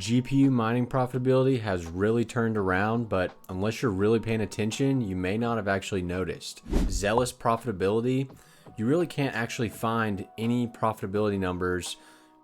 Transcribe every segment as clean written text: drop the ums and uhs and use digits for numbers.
GPU mining profitability has really turned around, but unless you're really paying attention, you may not have actually noticed. Xelis Profitability, you really can't actually find any profitability numbers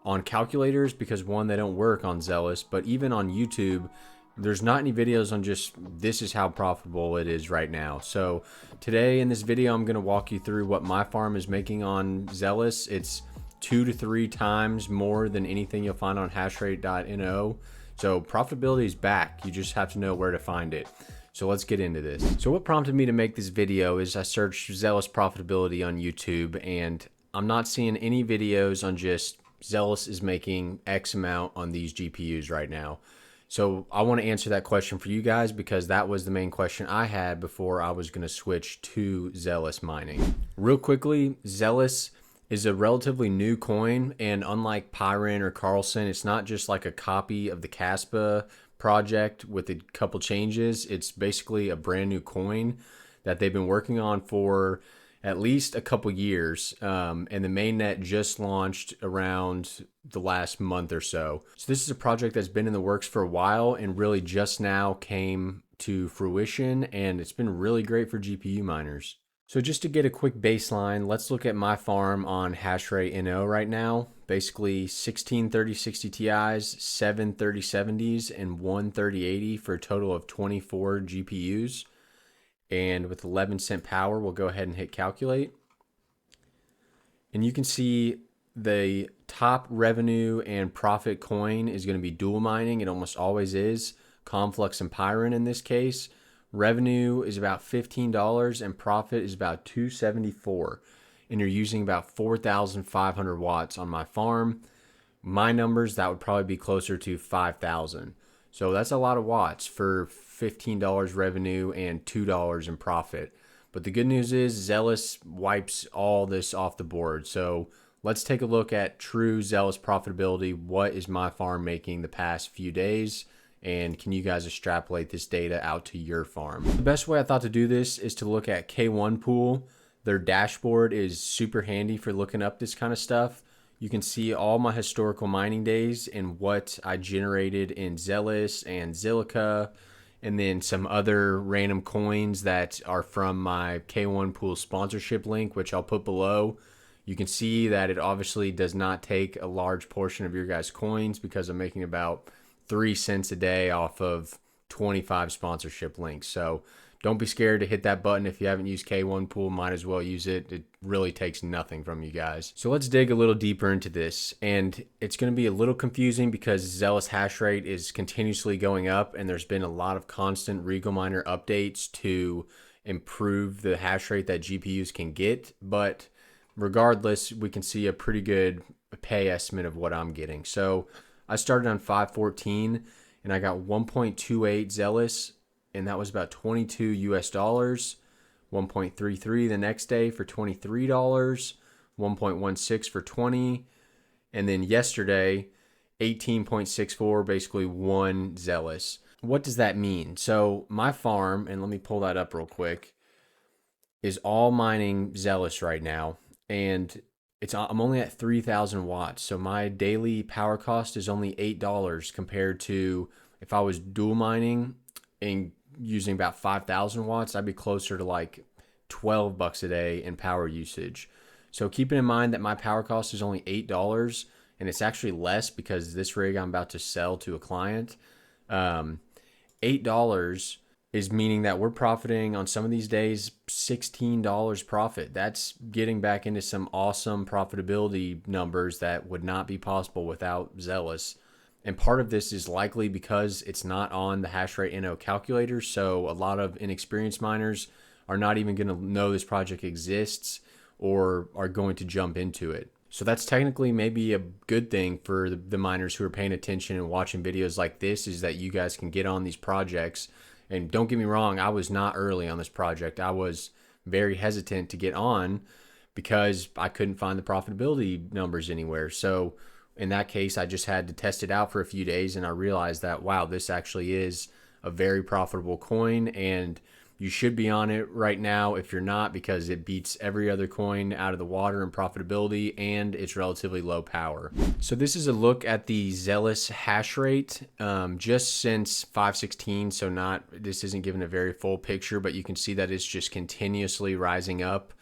on calculators because one, they don't work on Xelis, but even on YouTube, there's not any videos on just this is how profitable it is right now. So today in this video, I'm gonna walk you through what my farm is making on Xelis. It's 2 to 3 times more than anything you'll find on hashrate.no. So profitability is back. You just have to know where to find it. So let's get into this. So what prompted me to make this video is I searched Xelis Profitability on YouTube, and I'm not seeing any videos on just Xelis is making X amount on these GPUs right now. So I want to answer that question for you guys because that was the main question I had before I was going to switch to Xelis mining. Real quickly, Xelis is a relatively new coin, and unlike Pyron or Carlson, it's not just like a copy of the Caspa project with a couple changes. It's basically a brand new coin that they've been working on for at least a couple years, and the mainnet just launched around the last month or so. So this is a project that's been in the works for a while and really just now came to fruition, and it's been really great for GPU miners. So just to get a quick baseline, let's look at my farm on hashrate.no right now. Basically 16 3060 Ti's, 7 3070s, and 1 3080 for a total of 24 GPUs. And with 11 cent power, we'll go ahead and hit calculate. And you can see the top revenue and profit coin is going to be dual mining. It almost always is. Conflux and Pyron in this case. Revenue is about $15 and profit is about $274. And you're using about 4,500 watts on my farm. My numbers, that would probably be closer to 5,000. So that's a lot of watts for $15 revenue and $2 in profit. But the good news is Xelis wipes all this off the board. So let's take a look at true Xelis profitability. What is my farm making the past few days? And can you guys extrapolate this data out to your farm? The best way I thought to do this is to look at K1 Pool. Their dashboard is super handy for looking up this kind of stuff. You can see all my historical mining days and what I generated in Xelis and Zilliqa, and then some other random coins that are from my K1 Pool sponsorship link, which I'll put below. You can see that it obviously does not take a large portion of your guys' coins because I'm making about 3 cents a day off of 25 sponsorship links. So don't be scared to hit that button. If you haven't used K1 Pool, might as well use it. It really takes nothing from you guys. So let's dig a little deeper into this. And it's going to be a little confusing because Xelis hash rate is continuously going up, and there's been a lot of constant Regal Miner updates to improve the hash rate that GPUs can get. But regardless, we can see a pretty good pay estimate of what I'm getting. So I started on 514 and I got 1.28 Xelis, and that was about 22 US dollars. 1.33 the next day for $23, 1.16 for 20, and then yesterday 18.64, basically 1 Xelis. What does that mean? So my farm, and let me pull that up real quick, is all mining Xelis right now, and I'm only at 3,000 watts. So my daily power cost is only $8 compared to if I was dual mining and using about 5,000 watts, I'd be closer to like 12 bucks a day in power usage. So keeping in mind that my power cost is only $8, and it's actually less because this rig I'm about to sell to a client, $8 is meaning that we're profiting on some of these days $16 profit. That's getting back into some awesome profitability numbers that would not be possible without Xelis. And part of this is likely because it's not on the hashrate.no calculator. So a lot of inexperienced miners are not even going to know this project exists or are going to jump into it. So that's technically maybe a good thing for the miners who are paying attention and watching videos like this, is that you guys can get on these projects. And don't get me wrong, I was not early on this project. I was very hesitant to get on because I couldn't find the profitability numbers anywhere. So in that case, I just had to test it out for a few days, and I realized that, wow, this actually is a very profitable coin, and You should be on it right now if you're not, because it beats every other coin out of the water in profitability and it's relatively low power. So this is a look at the Xelis hash rate just since 516. So this isn't giving a very full picture, but you can see that it's just continuously rising up.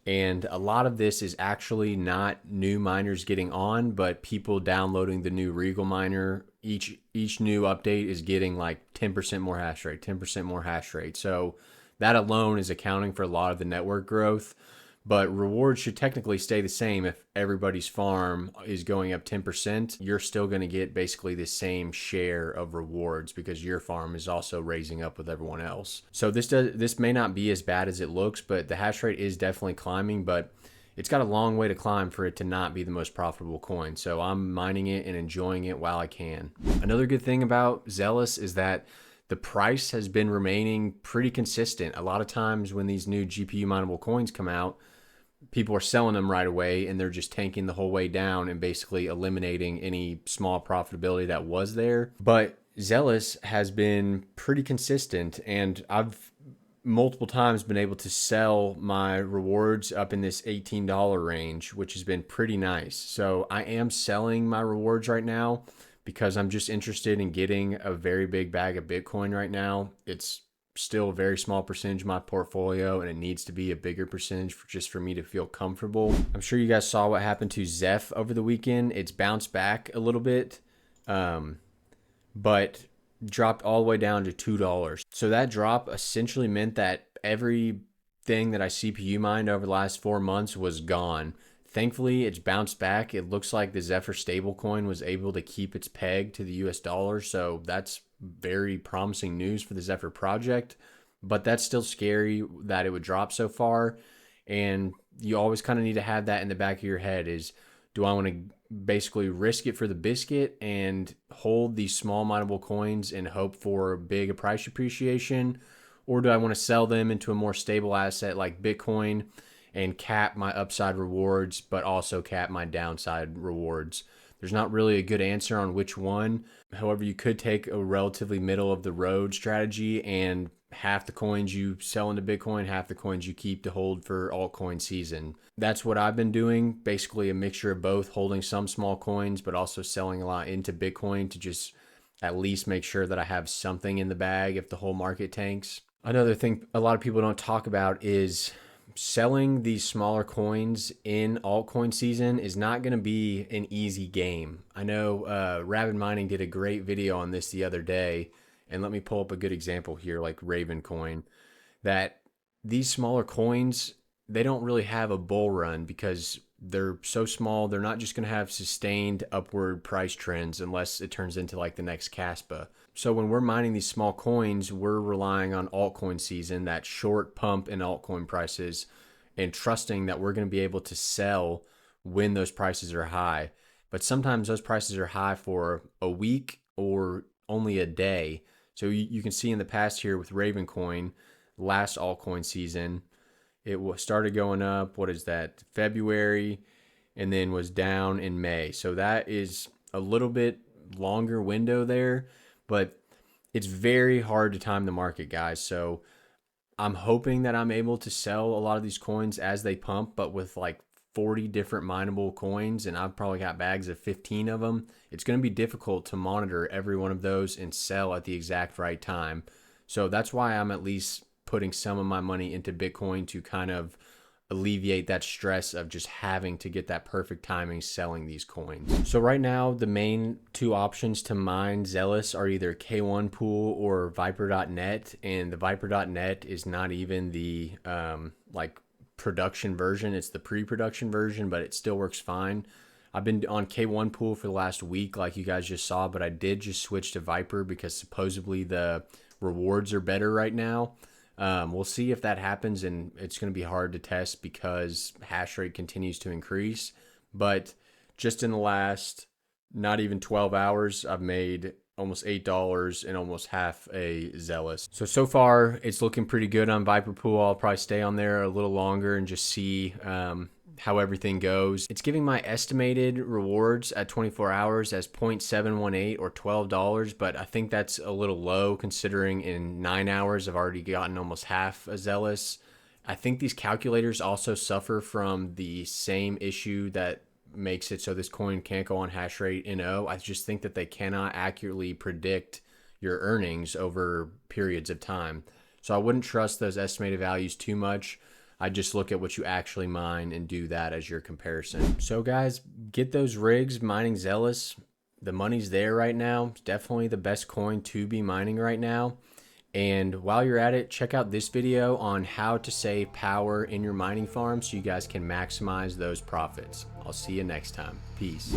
And a lot of this is actually not new miners getting on, but people downloading the new Regal miner. Each new update is getting like 10% more hash rate, 10% more hash rate. So that alone is accounting for a lot of the network growth. But rewards should technically stay the same. If everybody's farm is going up 10%, you're still going to get basically the same share of rewards because your farm is also raising up with everyone else. So this may not be as bad as it looks, but the hash rate is definitely climbing, but it's got a long way to climb for it to not be the most profitable coin. So I'm mining it and enjoying it while I can. Another good thing about Xelis is that the price has been remaining pretty consistent. A lot of times when these new GPU mineable coins come out, people are selling them right away and they're just tanking the whole way down and basically eliminating any small profitability that was there. But Xelis has been pretty consistent, and I've multiple times been able to sell my rewards up in this $18 range, which has been pretty nice. So I am selling my rewards right now because I'm just interested in getting a very big bag of Bitcoin right now. It's still a very small percentage of my portfolio, and it needs to be a bigger percentage just for me to feel comfortable. I'm sure you guys saw what happened to Zephyr over the weekend. It's bounced back a little bit, but dropped all the way down to $2. So that drop essentially meant that everything that I CPU mined over the last 4 months was gone. Thankfully, it's bounced back. It looks like the Zephyr stablecoin was able to keep its peg to the US dollar, so that's very promising news for the Zephyr project. But that's still scary that it would drop so far, and you always kind of need to have that in the back of your head is, do I want to basically risk it for the biscuit and hold these small mineable coins and hope for big price appreciation, or do I want to sell them into a more stable asset like Bitcoin and cap my upside rewards, but also cap my downside rewards? There's not really a good answer on which one. However, you could take a relatively middle of the road strategy and half the coins you sell into Bitcoin, half the coins you keep to hold for altcoin season. That's what I've been doing. Basically a mixture of both, holding some small coins, but also selling a lot into Bitcoin to just at least make sure that I have something in the bag if the whole market tanks. Another thing a lot of people don't talk about is selling these smaller coins in altcoin season is not going to be an easy game. I know Rabid Mining did a great video on this the other day, and let me pull up a good example here, like Raven Coin, that these smaller coins, they don't really have a bull run because they're so small. They're not just going to have sustained upward price trends unless it turns into like the next Caspa. So when we're mining these small coins, we're relying on altcoin season, that short pump in altcoin prices, and trusting that we're going to be able to sell when those prices are high. But sometimes those prices are high for a week or only a day. So you can see in the past here with Raven Coin, last altcoin season, it started going up, what is that, February, and then was down in May. So that is a little bit longer window there, but it's very hard to time the market, guys. So I'm hoping that I'm able to sell a lot of these coins as they pump, but with like 40 different mineable coins, and I've probably got bags of 15 of them, it's going to be difficult to monitor every one of those and sell at the exact right time. So that's why I'm at least putting some of my money into Bitcoin to kind of alleviate that stress of just having to get that perfect timing selling these coins. So right now, the main two options to mine Xelis are either K1 Pool or Vipor.net, and the Vipor.net is not even the like production version. It's the pre-production version, but it still works fine. I've been on K1 Pool for the last week, like you guys just saw, but I did just switch to Vipor because supposedly the rewards are better right now. We'll see if that happens, and it's going to be hard to test because hash rate continues to increase. But just in the last not even 12 hours, I've made almost $8 and almost half a Xelis. So far, it's looking pretty good on Vipor Pool. I'll probably stay on there a little longer and just see how everything goes. It's giving my estimated rewards at 24 hours as 0.718 or $12, but I think that's a little low considering in 9 hours I've already gotten almost half a Xelis. I think these calculators also suffer from the same issue that makes it so this coin can't go on hashrate.no. I just think that they cannot accurately predict your earnings over periods of time. So I wouldn't trust those estimated values too much. I just look at what you actually mine and do that as your comparison. So guys, get those rigs mining Xelis. The money's there right now. It's definitely the best coin to be mining right now. And while you're at it, check out this video on how to save power in your mining farm so you guys can maximize those profits. I'll see you next time. Peace.